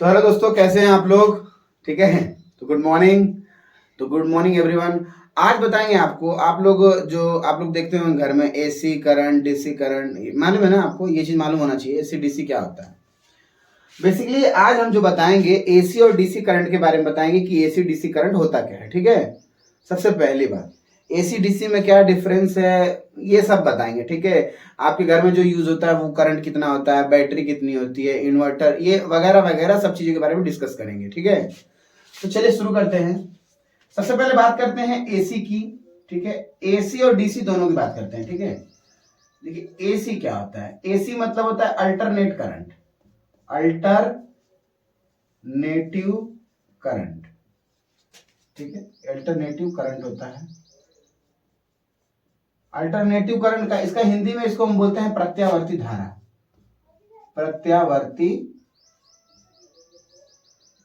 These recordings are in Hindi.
तो हेलो दोस्तों, कैसे हैं आप लोग? ठीक है, तो गुड मॉर्निंग एवरीवन। आज बताएंगे आपको, आप लोग देखते हो घर में एसी करंट, डीसी करंट, मालूम है ना आपको? ये चीज मालूम होना चाहिए एसी डीसी क्या होता है। बेसिकली आज हम जो बताएंगे एसी और डीसी करंट के बारे में बताएंगे कि एसी डीसी करंट होता क्या है। ठीक है, सबसे पहली बात एसी डीसी में क्या डिफरेंस है ये सब बताएंगे। ठीक है, आपके घर में जो यूज होता है वो करंट कितना होता है, बैटरी कितनी होती है, इन्वर्टर, ये वगैरह वगैरह सब चीजों के बारे में डिस्कस करेंगे। ठीक है, तो चलिए शुरू करते हैं। सबसे पहले बात करते हैं एसी की। ठीक है, एसी और डीसी दोनों की बात करते हैं। ठीक है, देखिए एसी क्या होता है। एसी मतलब होता है अल्टरनेट करंट, अल्टरनेटिव करंट। ठीक है, अल्टरनेटिव करंट होता है। अल्टरनेटिव करंट का इसका हिंदी में इसको हम बोलते हैं प्रत्यावर्ती धारा। प्रत्यावर्ती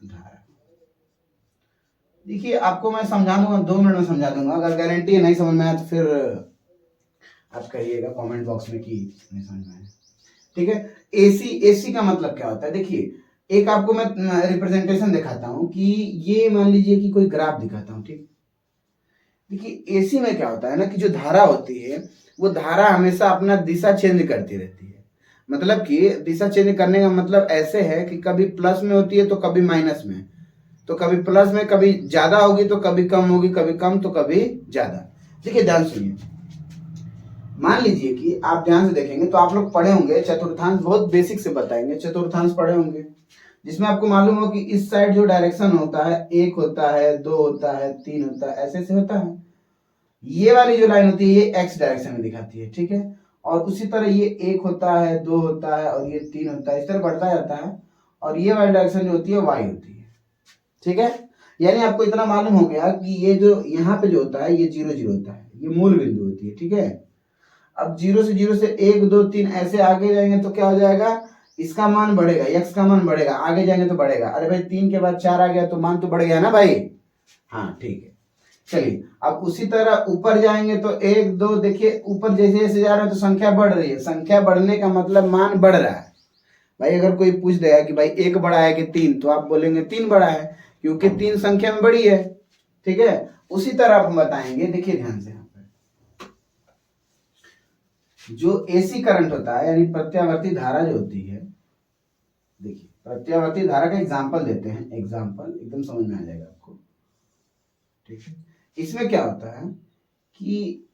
धारा। देखिए आपको मैं समझा दूंगा, 2 मिनट में समझा दूंगा। अगर गारंटी नहीं समझ में आया तो फिर आप कहिएगा कमेंट बॉक्स में कि नहीं समझ में आया। ठीक है, एसी का मतलब क्या होता है। देखिए एक आपको मैं रिप्रेजेंटेशन दिखाता हूं कि ये मान लीजिए कि कोई ग्राफ दिखाता हूं। ठीक, देखिए एसी में क्या होता है ना कि जो धारा होती है वो धारा हमेशा अपना दिशा चेंज करती रहती है। मतलब कि दिशा चेंज करने का मतलब ऐसे है कि कभी प्लस में होती है तो कभी माइनस में, तो कभी प्लस में, कभी ज्यादा होगी तो कभी कम होगी, कभी कम तो कभी ज्यादा। देखिए ध्यान सुनिए, मान लीजिए कि आप ध्यान से देखेंगे तो आप लोग पढ़े होंगे चतुर्थांश, बहुत बेसिक से बताएंगे, चतुर्थांश पढ़े होंगे जिसमें आपको मालूम हो कि इस साइड जो डायरेक्शन होता है 1 होता है, 2 होता है, 3 होता है, ऐसे ऐसे होता है। ये वाली जो लाइन होती है ये एक्स डायरेक्शन में दिखाती है। ठीक है, और उसी तरह ये 1 होता है, 2 होता है और ये 3 होता है, इस तरह बढ़ता जाता है। और ये वाली डायरेक्शन जो होती है वाई होती है। ठीक है, यानी आपको इतना मालूम हो गया कि ये जो यहाँ पे जो होता है ये 0 0 होता है, ये मूल बिंदु होती है। ठीक है, अब 0 से 0 से 1 2 3 ऐसे आगे जाएंगे तो क्या हो जाएगा, इसका मान बढ़ेगा, x का मान बढ़ेगा, आगे जाएंगे तो बढ़ेगा। अरे भाई 3 के बाद 4 आ गया तो मान तो बढ़ गया ना भाई। हाँ ठीक है, चलिए अब उसी तरह ऊपर जाएंगे तो 1 2, देखिए ऊपर जैसे जैसे जा रहे हैं तो संख्या बढ़ रही है। संख्या बढ़ने का मतलब मान बढ़ रहा है। भाई अगर कोई पूछ देगा कि भाई 1 बड़ा है कि 3, तो आप बोलेंगे 3 बड़ा है, क्योंकि 3 संख्या में बड़ी है। ठीक है, उसी तरह हम बताएंगे, देखिए ध्यान से, जो एसी करंट होता है यानी प्रत्यावर्ती धारा जो होती है, देखिए प्रत्यावर्ती धारा का एग्जांपल देते हैं, एग्जांपल एकदम समझ में आ जाएगा आपको। ठीक है, इसमें क्या होता है कि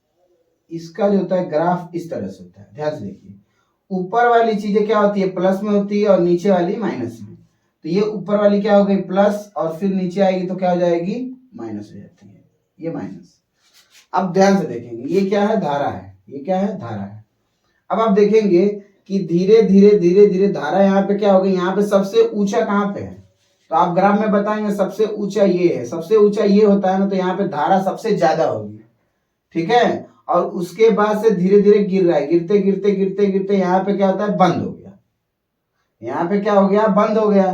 इसका जो होता है ग्राफ इस तरह से होता है। ध्यान से देखिए, ऊपर वाली चीजें क्या होती है, प्लस में होती है और नीचे वाली माइनस में। तो ये ऊपर वाली क्या हो गई प्लस, और फिर नीचे आएगी तो क्या हो जाएगी, माइनस हो जाती है, ये माइनस। अब ध्यान से देखेंगे ये क्या है, धारा है, ये क्या है, धारा है। अब आप देखेंगे कि धीरे धीरे धीरे धीरे धारा यहाँ पे क्या हो गई, यहाँ पे सबसे ऊंचा कहाँ पे है, तो आप ग्राफ में बताएंगे सबसे ऊंचा ये है, सबसे ऊंचा ये होता है ना, तो यहाँ पे धारा सबसे ज्यादा होगी। ठीक है, और उसके बाद से धीरे धीरे गिर रहा है, गिरते गिरते गिरते गिरते यहाँ पे क्या होता है, बंद हो गया। यहाँ पे क्या हो गया, बंद हो गया।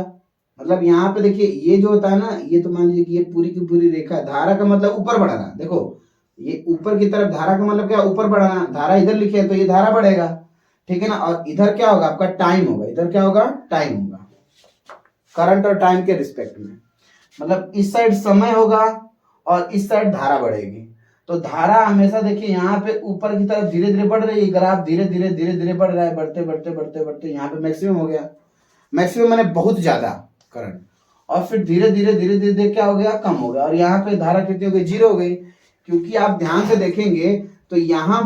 मतलब यहाँ पे देखिए ये जो होता है ना, ये तो मान लीजिए कि ये पूरी की पूरी रेखा, धारा का मतलब ऊपर बढ़ाना। देखो ये ऊपर की तरफ, धारा का मतलब क्या, ऊपर बढ़ाना। धारा इधर लिखे है तो ये धारा बढ़ेगा। ठीक है ना, और इधर क्या होगा आपका, टाइम होगा। इधर क्या होगा, टाइम होगा, करंट और टाइम के रिस्पेक्ट में। मतलब इस साइड समय होगा और इस साइड धारा बढ़ेगी। तो धारा हमेशा देखिए यहाँ पे ऊपर की तरफ धीरे धीरे बढ़ रही है, ग्राफ धीरे धीरे धीरे धीरे बढ़ रहा है, बढ़ते बढ़ते बढ़ते बढ़ते यहाँ पे मैक्सिमम हो गया। मैक्सिमम मैंने बहुत ज्यादा करंट, और फिर धीरे धीरे धीरे धीरे क्या हो गया, कम हो गया। और यहाँ पे धारा कितनी हो गई, 0 हो गई। क्योंकि आप ध्यान से देखेंगे तो यहाँ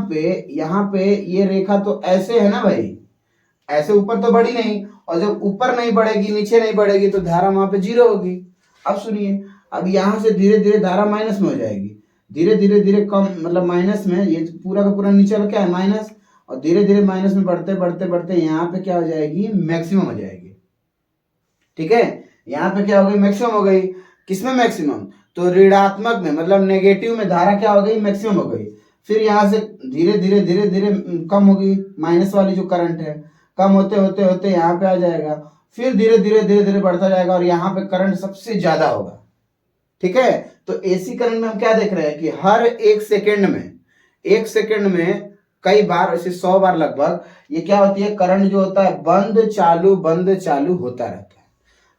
पे ये रेखा तो ऐसे है ना भाई, ऐसे ऊपर तो बढ़ी नहीं, और जब ऊपर नहीं बढ़ेगी नीचे नहीं बढ़ेगी तो धारा वहां पे 0 होगी। अब सुनिए, अब यहाँ से धीरे धीरे धारा माइनस में हो जाएगी, धीरे धीरे धीरे कम, मतलब माइनस में, ये पूरा का पूरा नीचे क्या है, माइनस, और धीरे धीरे माइनस में बढ़ते बढ़ते बढ़ते यहाँ पे क्या हो जाएगी, मैक्सिमम हो जाएगी। ठीक है, यहाँ पे क्या हो गई, मैक्सिमम हो गई। किसमें मैक्सिमम, तो ऋणात्मक में, मतलब नेगेटिव में धारा क्या हो गई, मैक्सिमम हो गई। फिर यहाँ से धीरे धीरे धीरे धीरे कम होगी, माइनस वाली जो करंट है, कम होते होते होते यहाँ पे आ जाएगा। फिर धीरे धीरे धीरे धीरे बढ़ता जाएगा और यहाँ पे करंट सबसे ज्यादा होगा। ठीक है, तो एसी करंट में हम क्या देख रहे हैं कि हर 1 सेकेंड में कई बार, ऐसे 100 बार लगभग, ये क्या होती है, करंट जो होता है बंद चालू होता रहता है।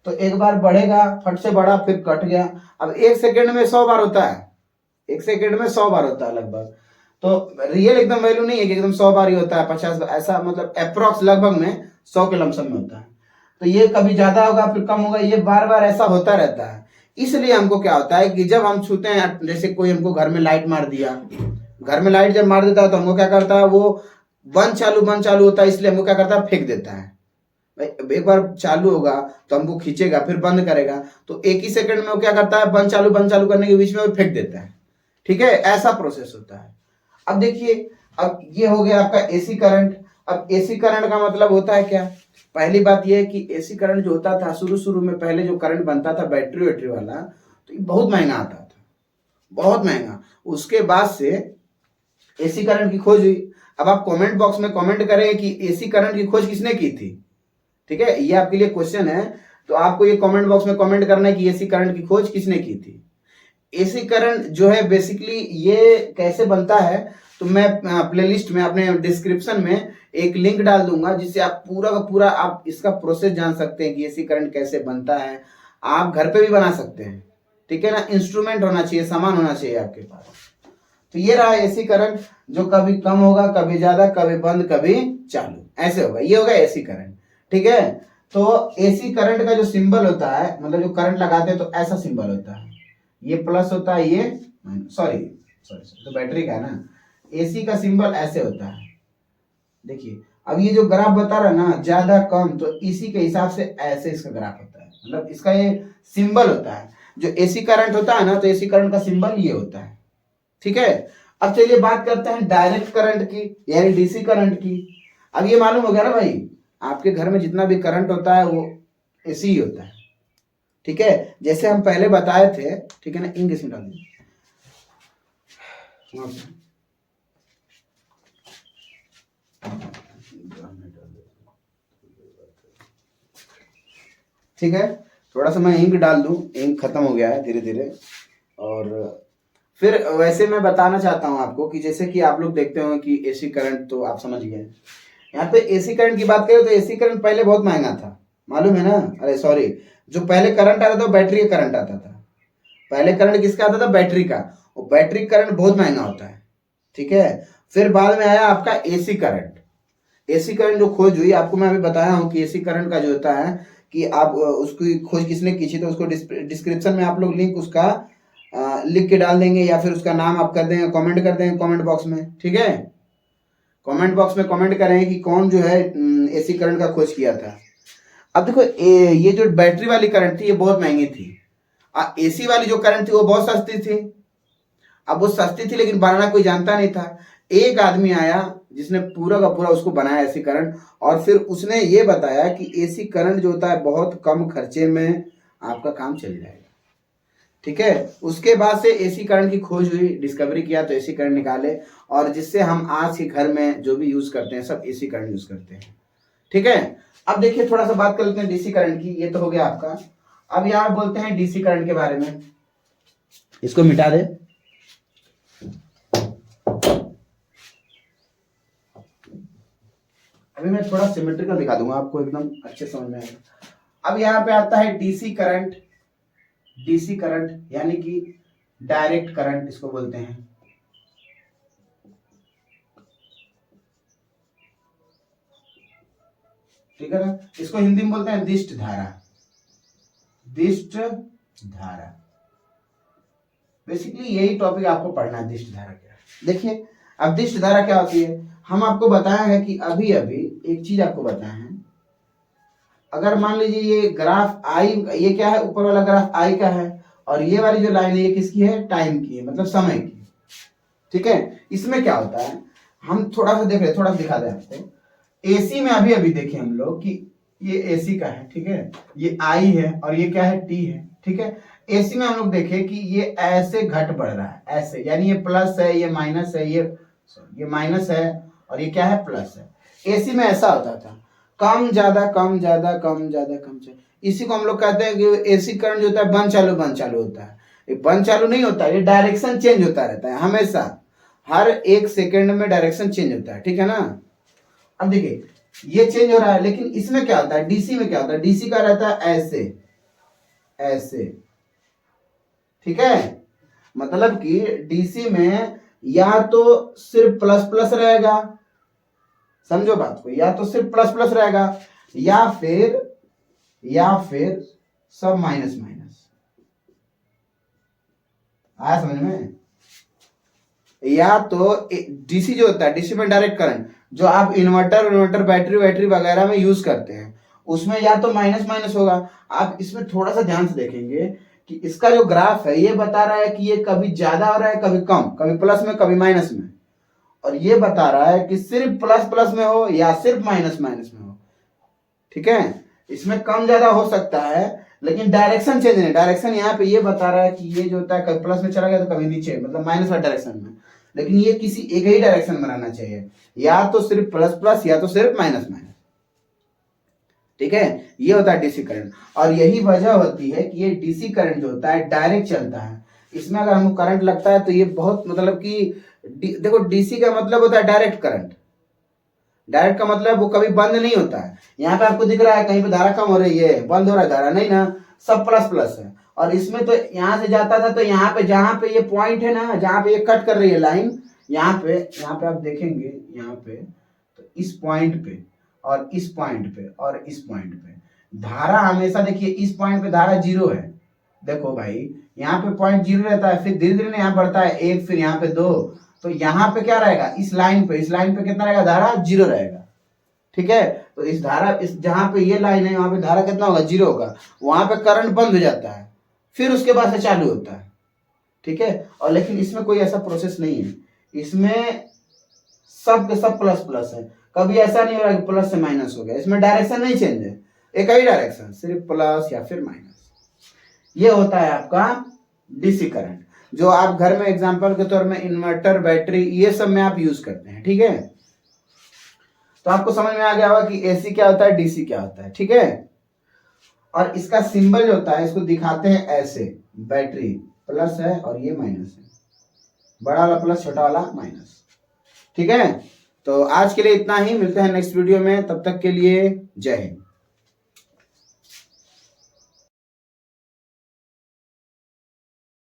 तो एक बार बढ़ेगा, फट से बढ़ा, फिर कट गया। अब 1 सेकंड में 100 बार होता है, 1 सेकंड में 100 बार होता है लगभग। तो रियल एकदम वैल्यू नहीं है कि एकदम 100 बार ही होता है, 50 बार, ऐसा मतलब अप्रोक्स लगभग में 100 के लमसम में होता है। तो ये कभी ज्यादा होगा फिर कम होगा, ये बार बार ऐसा होता रहता है। इसलिए हमको क्या होता है कि जब हम छूते हैं, जैसे कोई हमको घर में लाइट मार दिया, घर में लाइट जब मार देता है तो हमको क्या करता है, वो बंद चालू होता है, इसलिए हमको क्या करता है, फेंक देता है। एक बार चालू होगा तो हमको खींचेगा, फिर बंद करेगा, तो एक ही सेकंड में वो क्या करता है, बंद चालू करने के बीच में वो फेंक देता है। ठीक है, ऐसा प्रोसेस होता है। अब देखिए, अब ये हो गया आपका एसी करंट। अब एसी करंट का मतलब होता है क्या? पहली बात ये है कि एसी करंट जो होता था शुरू में, पहले जो करंट बनता था बैटरी वाला, तो ये बहुत महंगा आता था, बहुत महंगा। उसके बाद से एसी करंट की खोज हुई। अब आप कमेंट बॉक्स में कमेंट करें कि एसी करंट की खोज किसने की थी। ठीक है, ये आपके लिए क्वेश्चन है, तो आपको ये कमेंट बॉक्स में कमेंट करना है कि एसी करंट की खोज किसने की थी। एसी करंट जो है बेसिकली ये कैसे बनता है, तो मैं प्लेलिस्ट में अपने डिस्क्रिप्शन में एक लिंक डाल दूंगा, जिससे आप पूरा का पूरा आप इसका प्रोसेस जान सकते हैं कि एसी करंट कैसे बनता है। आप घर पे भी बना सकते हैं, ठीक है ना। इंस्ट्रूमेंट होना चाहिए, सामान होना चाहिए आपके पास। तो ये रहा एसी करंट, जो कभी कम होगा, कभी ज्यादा, कभी बंद, कभी चालू, ऐसे होगा। ये होगा एसी करंट। ठीक है, तो एसी करंट का जो सिंबल होता है, मतलब जो करंट लगाते हैं तो ऐसा सिंबल होता है, ये प्लस होता है, ये सॉरी तो बैटरी का है ना, एसी का सिंबल ऐसे होता है। देखिए, अब ये जो ग्राफ बता रहा है ना, ज्यादा कम, तो इसी के हिसाब से ऐसे इसका ग्राफ होता है, मतलब इसका ये सिंबल होता है। जो एसी करंट होता है ना, तो एसी करंट का सिंबल ये होता है। ठीक है, अब चलिए बात करते हैं डायरेक्ट करंट की, यानी डीसी करंट की। अब ये मालूम हो गया ना भाई, आपके घर में जितना भी करंट होता है वो एसी ही होता है। ठीक है, जैसे हम पहले बताए थे, ठीक है ना। इंक इसमें डाल दीजिए। ठीक है, थोड़ा सा मैं इंक डाल दूं, इंक खत्म हो गया है धीरे धीरे। और फिर वैसे मैं बताना चाहता हूं आपको कि जैसे कि आप लोग देखते हो कि एसी करंट तो आप समझ गए। यहाँ पे एसी करंट की बात करें तो एसी करंट पहले बहुत महंगा था, मालूम है ना। अरे सॉरी, जो पहले करंट आता था बैटरी का करंट आता था। पहले करंट किसका आता था? बैटरी का। और बैटरी करंट बहुत महंगा होता है। ठीक है, फिर बाद में आया आपका एसी करंट। एसी करंट जो खोज हुई, आपको मैं अभी बताया हूँ कि एसी करंट का जो होता है कि आप उसकी खोज किसने की थी, तो उसको डिस्क्रिप्शन में आप लोग लिंक उसका लिख के डाल देंगे, या फिर उसका नाम आप कर देंगे, कमेंट कर देंगे कमेंट बॉक्स में। ठीक है, कमेंट बॉक्स में कमेंट करें कि कौन जो है एसी करंट का खोज किया था। अब देखो, ये जो बैटरी वाली करंट थी ये बहुत महंगी थी, एसी वाली जो करंट थी वो बहुत सस्ती थी। अब वो सस्ती थी लेकिन बनाना कोई जानता नहीं था। एक आदमी आया जिसने पूरा का पूरा उसको बनाया एसी करंट, और फिर उसने ये बताया कि एसी करंट जो होता है बहुत कम खर्चे में आपका काम चल जाएगा। ठीक है, उसके बाद से एसी करंट की खोज हुई, डिस्कवरी किया, तो एसी करंट निकाले, और जिससे हम आज के घर में जो भी यूज करते हैं सब एसी करंट यूज करते हैं। ठीक है, अब देखिए थोड़ा सा बात कर लेते हैं डीसी करंट की। ये तो हो गया आपका। अब यहाँ बोलते हैं डीसी करंट के बारे में। इसको मिटा दे। अभी मैं थोड़ा सिमेट्रिकल दिखा दूंगा आपको, एकदम अच्छे समझ में आएगा। अब यहाँ पे आता है डीसी करंट। डीसी करंट यानी कि डायरेक्ट करंट इसको बोलते हैं। ठीक है ना, इसको हिंदी में बोलते हैं दिष्ट धारा। दिष्ट धारा, बेसिकली यही टॉपिक आपको पढ़ना है, दिष्ट धारा क्या है। देखिए, अब दिष्ट धारा क्या होती है, हम आपको बताया है कि अभी अभी एक चीज आपको बताया है। अगर मान लीजिए ये ग्राफ आई, ये क्या है, ऊपर वाला ग्राफ आई का है, और ये वाली जो लाइन है ये किसकी है? टाइम की है, मतलब समय की। ठीक है, इसमें क्या होता है, हम थोड़ा सा देख रहे, थोड़ा सा दिखा दें आपको। एसी में अभी अभी देखें हम लोग कि ये एसी का है, ठीक है, ये आई है और ये क्या है? टी है। ठीक है, एसी में हम लोग देखें कि ये ऐसे घट बढ़ रहा है, ऐसे, यानी ये प्लस है, ये माइनस है, ये माइनस है, और ये क्या है? प्लस है। एसी में ऐसा होता था, कम ज्यादा, कम ज्यादा, कम ज्यादा, कम ज्यादा। इसी को हम लोग कहते हैं कि एसी करंट जो होता है बंद चालू होता है। ये बंद चालू नहीं होता, ये डायरेक्शन चेंज होता रहता है हमेशा, हर 1 सेकंड में डायरेक्शन चेंज होता है। ठीक है ना। अब देखिए, ये चेंज हो रहा है, लेकिन इसमें क्या होता है, डीसी में क्या होता है? डीसी का रहता है ऐसे, ऐसे, ठीक है। मतलब कि डीसी में या तो सिर्फ प्लस प्लस रहेगा, समझो बात को, या तो सिर्फ प्लस प्लस रहेगा या फिर सब माइनस माइनस। आया समझ में? या तो डीसी जो होता है, डीसी में डायरेक्ट करंट, जो आप इन्वर्टर बैटरी वगैरह में यूज करते हैं, उसमें या तो माइनस माइनस होगा। आप इसमें थोड़ा सा ध्यान से देखेंगे कि इसका जो ग्राफ है ये बता रहा है कि ये कभी ज्यादा हो रहा है, कभी कम, कभी प्लस में कभी माइनस में, और ये बता रहा है कि सिर्फ प्लस प्लस में हो या सिर्फ माइनस माइनस में हो, ठीक है। इसमें कम ज्यादा हो सकता है, लेकिन डायरेक्शन चेंज नहीं। डायरेक्शन यहाँ पे ये बता रहा है कि ये जो होता है कभी प्लस में चला गया तो कभी नीचे, मतलब माइनस वाले डायरेक्शन में, लेकिन ये किसी एक ही डायरेक्शन में रहना चाहिए, या तो सिर्फ प्लस प्लस या तो सिर्फ माइनस माइनस, ठीक है। ये होता है डीसी करंट, और यही वजह होती है कि ये डीसी करंट जो होता है डायरेक्ट चलता है। इसमें अगर हमको करंट लगता है तो ये बहुत, मतलब कि देखो डीसी का मतलब होता है डायरेक्ट करंट। डायरेक्ट का मतलब वो कभी बंद नहीं होता है। यहाँ पे आपको दिख रहा है कहीं पे धारा कम हो रही है, बंद हो रहा है धारा, नहीं ना, सब प्लस प्लस है। और इसमें तो यहाँ से जाता था तो यहाँ पे जहां पे ये पॉइंट है ना, जहां पे ये कट कर रही है लाइन, यहाँ पे आप देखेंगे, यहाँ पे तो इस पॉइंट पे और इस पॉइंट पे और इस पॉइंट पे धारा हमेशा, देखिए इस पॉइंट पे धारा 0 है। देखो भाई, यहाँ पे पॉइंट 0 रहता है, फिर धीरे धीरे यहाँ बढ़ता है 1, फिर यहाँ पे 2, तो यहाँ पे क्या रहेगा, इस लाइन पे कितना रहेगा, धारा 0 रहेगा, ठीक है। तो इस धारा, इस जहां पे ये लाइन है वहां पे धारा कितना होगा, 0 होगा। वहां पे करंट बंद हो जाता है, फिर उसके बाद से चालू होता है, ठीक है। और लेकिन इसमें कोई ऐसा प्रोसेस नहीं है, इसमें सब के सब प्लस प्लस है। कभी ऐसा नहीं हो रहा कि प्लस से माइनस हो गया, इसमें डायरेक्शन नहीं चेंज है, एक ही डायरेक्शन, सिर्फ प्लस या फिर माइनस। ये होता है आपका डीसी करंट, जो आप घर में एग्जांपल के तौर में इन्वर्टर बैटरी ये सब में आप यूज करते हैं, ठीक है। तो आपको समझ में आ गया होगा कि एसी क्या होता है, डीसी क्या होता है, ठीक है। और इसका सिंबल जो होता है इसको दिखाते हैं ऐसे, बैटरी प्लस है और ये माइनस है, बड़ा वाला प्लस छोटा वाला माइनस, ठीक है। तो आज के लिए इतना ही, मिलते हैं नेक्स्ट वीडियो में, तब तक के लिए जय हिंद।